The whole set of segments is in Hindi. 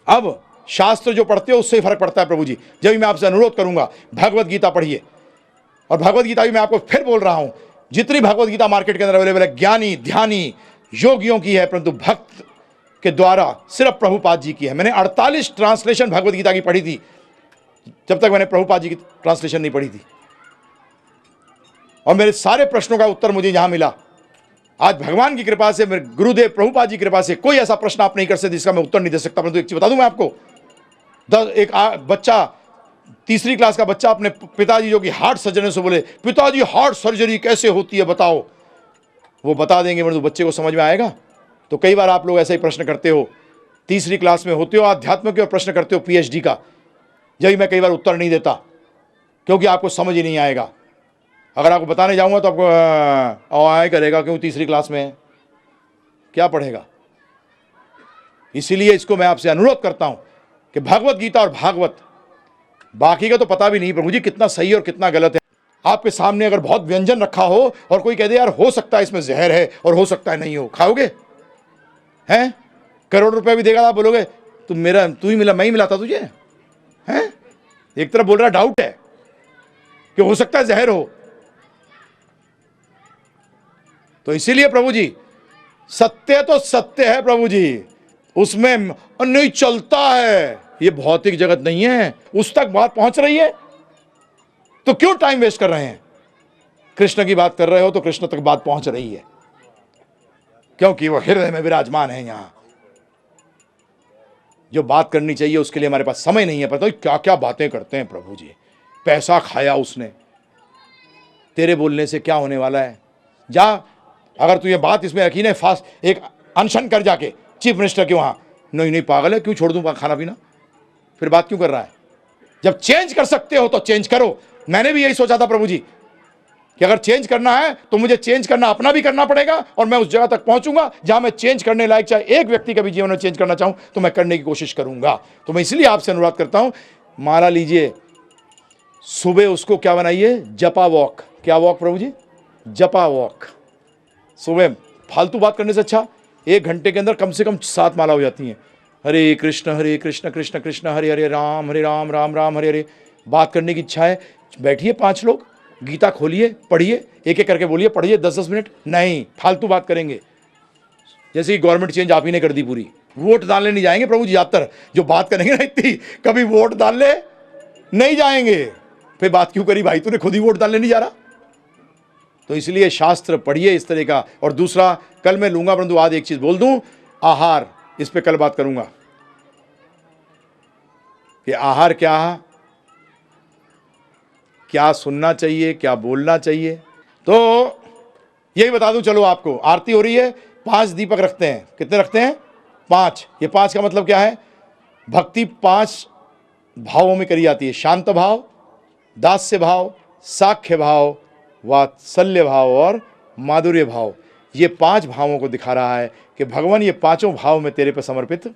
अब शास्त्र जो पढ़ते हो उससे ही फर्क पड़ता है प्रभु जी। जब भी मैं आपसे अनुरोध करूंगा भगवत गीता पढ़िए, और भगवत गीता भी मैं आपको फिर बोल रहा हूं, जितनी भगवत गीता मार्केट के अंदर अवेलेबल है ज्ञानी ध्यानी योगियों की है, परंतु भक्त के द्वारा सिर्फ प्रभुपाद जी की है। मैंने 48 ट्रांसलेशन भगवत गीता की पढ़ी थी जब तक मैंने प्रभुपाद जी की ट्रांसलेशन नहीं पढ़ी थी, और मेरे सारे प्रश्नों का उत्तर मुझे यहां मिला। आज भगवान की कृपा से, मेरे गुरुदेव प्रभुपाद जी की कृपा से कोई ऐसा प्रश्न आप नहीं कर सकते जिसका मैं उत्तर नहीं दे सकता। परंतु एक चीज बता दूं मैं आपको, एक बच्चा, तीसरी क्लास का बच्चा अपने पिताजी जो कि हार्ट सर्जन से बोले, पिताजी हार्ट सर्जरी कैसे होती है बताओ, वो बता देंगे, परंतु बच्चे को समझ में आएगा? तो कई बार आप लोग ऐसा ही प्रश्न करते हो, तीसरी क्लास में होते हो अध्यात्म के और प्रश्न करते हो पीएचडी का, जब मैं कई बार उत्तर नहीं देता क्योंकि आपको समझ ही नहीं आएगा। अगर आपको बताने जाऊंगा तो आपको आए करेगा, क्यों तीसरी क्लास में है, क्या पढ़ेगा? इसीलिए इसको मैं आपसे अनुरोध करता हूं कि भगवत गीता और भागवत, बाकी का तो पता भी नहीं प्रभु जी कितना सही और कितना गलत है। आपके सामने अगर बहुत व्यंजन रखा हो और कोई कह दे यार हो सकता है इसमें जहर है और हो सकता है नहीं हो, खाओगे? हैं? करोड़ रुपए भी देगा आप बोलोगे तू ही मिला, मैं ही मिलाता तुझे? हैं? एक तरफ बोल रहा डाउट है कि हो सकता है जहर हो। तो इसीलिए प्रभु जी सत्य तो सत्य है प्रभु जी, उसमें नहीं चलता है, ये भौतिक जगत नहीं है, उस तक बात पहुंच रही है तो क्यों टाइम वेस्ट कर रहे हैं? कृष्ण की बात कर रहे हो तो कृष्ण तक बात पहुंच रही है, क्योंकि वो हृदय में विराजमान है। यहां जो बात करनी चाहिए उसके लिए हमारे पास समय नहीं है। पता क्या क्या बातें करते हैं प्रभु जी, पैसा खाया उसने, तेरे बोलने से क्या होने वाला है? जा, अगर तू ये बात इसमें रखी ना, फास्ट एक अनशन कर जाके चीफ मिनिस्टर के वहां, नहीं पागल है, क्यों छोड़ दूं खाना पीना? फिर बात क्यों कर रहा है? जब चेंज कर सकते हो तो चेंज करो। मैंने भी यही सोचा था प्रभु जी कि अगर चेंज करना है तो मुझे चेंज करना अपना भी करना पड़ेगा, और मैं उस जगह तक पहुंचूंगा जहां मैं चेंज करने लायक, चाहे एक व्यक्ति का भी जीवन में चेंज करना चाहूं तो मैं करने की कोशिश करूंगा। तो मैं इसलिए आपसे अनुरोध करता हूं, माला लीजिए, सुबह उसको क्या बनाइए, जपा वॉक। क्या वॉक प्रभु जी? जपा वॉक। सुबह फालतू बात करने से अच्छा 1 घंटे के अंदर कम से कम 7 माला हो जाती हैं। हरे कृष्ण कृष्ण कृष्ण हरे हरे राम राम राम हरे हरे। बात करने की इच्छा है, बैठिए 5 लोग, गीता खोलिए, पढ़िए, एक एक करके बोलिए, पढ़िए 10-10 मिनट, नहीं फालतू बात करेंगे। जैसे कि गवर्नमेंट चेंज आप ही ने कर दी पूरी, वोट डालने नहीं जाएंगे प्रभु जी, ज्यादातर जो बात करेंगे ना इतनी, कभी वोट डालने नहीं जाएंगे। फिर बात क्यों करी भाई, तूने खुद ही वोट डालने नहीं जा रहा। तो इसलिए शास्त्र पढ़िए इस तरह का। और दूसरा, कल मैं लूंगा, परंतु आज एक चीज बोल दूं, आहार, इस पे कल बात करूंगा कि आहार क्या सुनना चाहिए, क्या बोलना चाहिए। तो यही बता दूं चलो आपको, आरती हो रही है, 5 दीपक रखते हैं। कितने रखते हैं? 5। ये 5 का मतलब क्या है? भक्ति 5 भावों में करी जाती है, शांत भाव, दास्य भाव, साख्य भाव, वात्सल्य भाव और माधुर्य भाव। ये 5 भावों को दिखा रहा है कि भगवान ये 5 भाव मैं तेरे पे समर्पित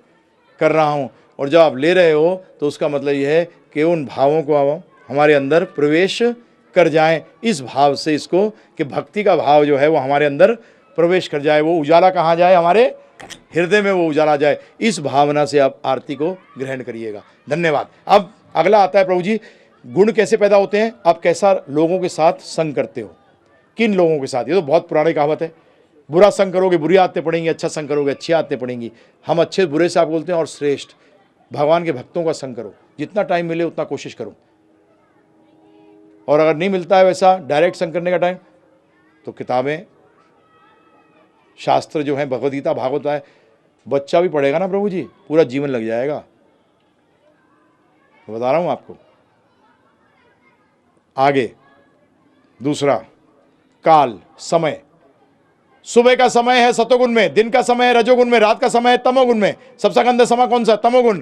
कर रहा हूं। और जब आप ले रहे हो तो उसका मतलब यह है कि उन भावों को हमारे अंदर प्रवेश कर जाएं, इस भाव से इसको, कि भक्ति का भाव जो है वो हमारे अंदर प्रवेश कर जाए, वो उजाला कहाँ जाए, हमारे हृदय में वो उजाला जाए। इस भावना से आप आरती को ग्रहण करिएगा। धन्यवाद। अब अगला आता है प्रभु जी, गुण कैसे पैदा होते हैं? आप कैसा लोगों के साथ संग करते हो, किन लोगों के साथ? ये तो बहुत पुरानी कहावत है, बुरा संग करोगे बुरी आदतें पड़ेंगी, अच्छा संग करोगे अच्छी आदतें पड़ेंगी। हम अच्छे बुरे से आप बोलते हैं, और श्रेष्ठ भगवान के भक्तों का संग करो, जितना टाइम मिले उतना कोशिश करो। और अगर नहीं मिलता है वैसा डायरेक्ट संग करने का टाइम, तो किताबें, शास्त्र जो है, भगवद गीता भागवत है, बच्चा भी पढ़ेगा ना प्रभु जी, पूरा जीवन लग जाएगा। बता रहा हूं आपको। आगे दूसरा, काल, समय। सुबह का समय है सतोगुण में, दिन का समय है रजोगुण में, रात का समय है तमोगुण में। सबसे गंदा समय कौन सा? तमोगुण।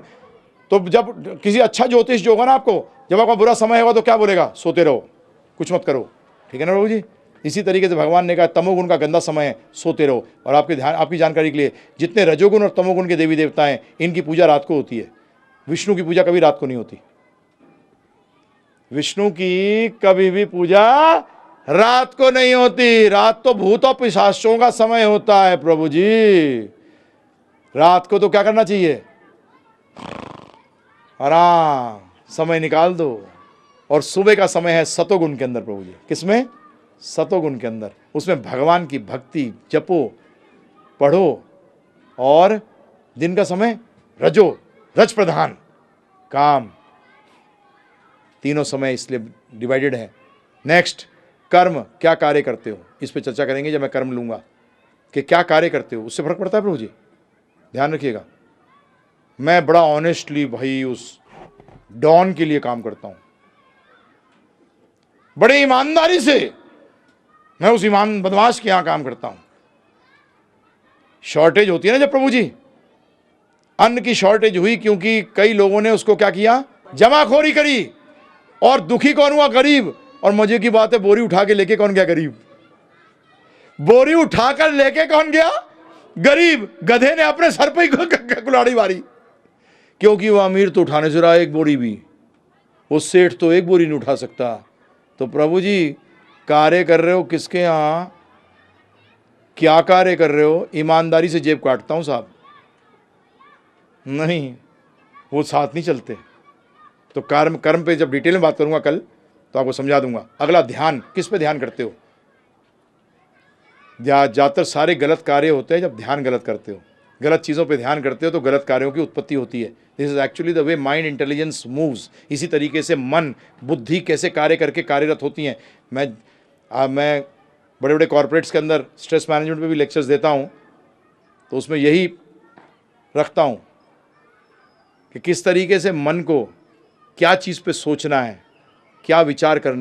तो जब किसी अच्छा ज्योतिष जो होगा ना आपको, जब आपका बुरा समय होगा तो क्या बोलेगा? सोते रहो, कुछ मत करो। ठीक है ना प्रभु जी? इसी तरीके से भगवान ने कहा तमोगुण का गंदा समय है, सोते रहो। और आपकी जानकारी के लिए, जितने रजोगुण और तमोगुण के देवी देवता हैं, इनकी पूजा रात को होती है। विष्णु की पूजा कभी रात को नहीं होती। विष्णु की कभी भी पूजा रात को नहीं होती। रात तो भूत और पिशाचों का समय होता है प्रभु जी। रात को तो क्या करना चाहिए? आराम समय निकाल दो। और सुबह का समय है सतोगुण के अंदर प्रभु जी। किसमें? सतोगुण के अंदर। उसमें भगवान की भक्ति जपो, पढ़ो। और दिन का समय रज प्रधान काम, तीनों समय इसलिए डिवाइडेड है। नेक्स्ट, कर्म, क्या कार्य करते हो, इस पे चर्चा करेंगे जब मैं कर्म लूंगा कि क्या कार्य करते हो, उससे फर्क पड़ता है प्रभु जी, ध्यान रखिएगा। मैं बड़ा ऑनेस्टली भाई उस डॉन के लिए काम करता हूं, बड़े ईमानदारी से मैं उस बदमाश के यहां काम करता हूं। शॉर्टेज होती है ना जब प्रभु जी, अन्न की शॉर्टेज हुई क्योंकि कई लोगों ने उसको क्या किया, जमाखोरी करी। और दुखी कौन हुआ? गरीब। और मजे की बात है, बोरी उठा के लेके कौन गया? गरीब। बोरी उठाकर लेके कौन गया? गरीब। गधे ने अपने सर पे ही कुल्हाड़ी मारी, क्योंकि वो अमीर तो उठाने से रहा एक बोरी भी, वो सेठ तो एक बोरी नहीं उठा सकता। तो प्रभु जी कार्य कर रहे हो किसके यहां? क्या कार्य कर रहे हो? ईमानदारी से जेब काटता हूं साहब, नहीं, वो साथ नहीं चलते। तो कर्म पे जब डिटेल में बात करूंगा कल तो आपको समझा दूंगा। अगला, ध्यान, किस पे ध्यान करते हो? ज़्यादातर सारे गलत कार्य होते हैं जब ध्यान गलत करते हो, गलत चीज़ों पे ध्यान करते हो तो गलत कार्यों की उत्पत्ति होती है। This is actually the way mind intelligence moves. इसी तरीके से मन, बुद्धि कैसे कार्य करके कार्यरत होती हैं। मैं बड़े बड़े कॉर्पोरेट्स के अंदर स्ट्रेस मैनेजमेंट पे भी लेक्चर्स देता हूँ, तो उसमें यही रखता हूँ कि किस तरीके से मन को क्या चीज़ पे सोचना है, क्या विचार करने